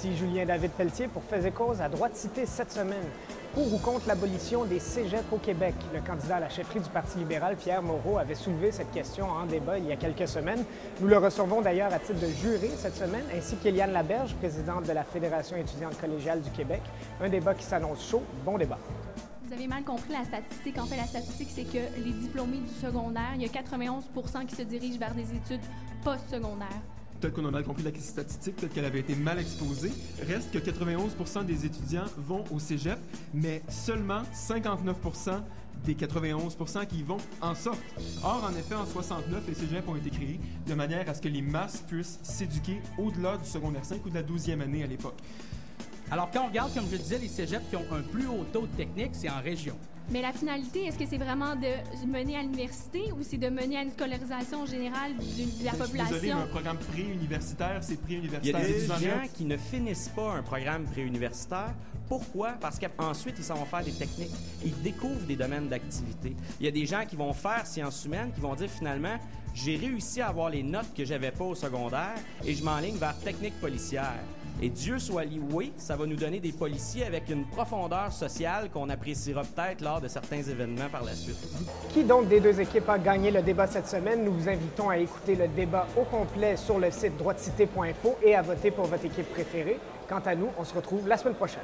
Ici Julien-David Pelletier pour Faits et causes à Droite Cité cette semaine. Pour ou contre l'abolition des cégeps au Québec? Le candidat à la chefferie du Parti libéral, Pierre Moreau, avait soulevé cette question en débat il y a quelques semaines. Nous le recevons d'ailleurs à titre de juré cette semaine, ainsi qu'Éliane Laberge, présidente de la Fédération étudiante collégiale du Québec. Un débat qui s'annonce chaud. Bon débat. Vous avez mal compris la statistique. En fait, la statistique, c'est que les diplômés du secondaire, il y a 91 % qui se dirigent vers des études postsecondaires. Peut-être qu'on a mal compris la statistique, peut-être qu'elle avait été mal exposée. Reste que 91 % des étudiants vont au cégep, mais seulement 59 % des 91 % qui y vont en sortent. Or, en effet, en 69, les cégeps ont été créés de manière à ce que les masses puissent s'éduquer au-delà du secondaire 5 ou de la 12e année à l'époque. Alors, quand on regarde, comme je disais, les cégeps qui ont un plus haut taux de technique, c'est en région. Mais la finalité, est-ce que c'est vraiment de mener à l'université ou c'est de mener à une scolarisation générale de la population? Je suis désolé, mais un programme pré-universitaire, c'est pré-universitaire. Il y a des étudiants qui ne finissent pas un programme préuniversitaire. Pourquoi? Parce qu'ensuite, ils s'en vont faire des techniques. Ils découvrent des domaines d'activité. Il y a des gens qui vont faire sciences humaines, qui vont dire finalement, j'ai réussi à avoir les notes que j'avais pas au secondaire et je m'enligne vers technique policière. Et Dieu soit loué, ça va nous donner des policiers avec une profondeur sociale qu'on appréciera peut-être lors de certains événements par la suite. Qui donc des deux équipes a gagné le débat cette semaine? Nous vous invitons à écouter le débat au complet sur le site droitecité.info et à voter pour votre équipe préférée. Quant à nous, on se retrouve la semaine prochaine.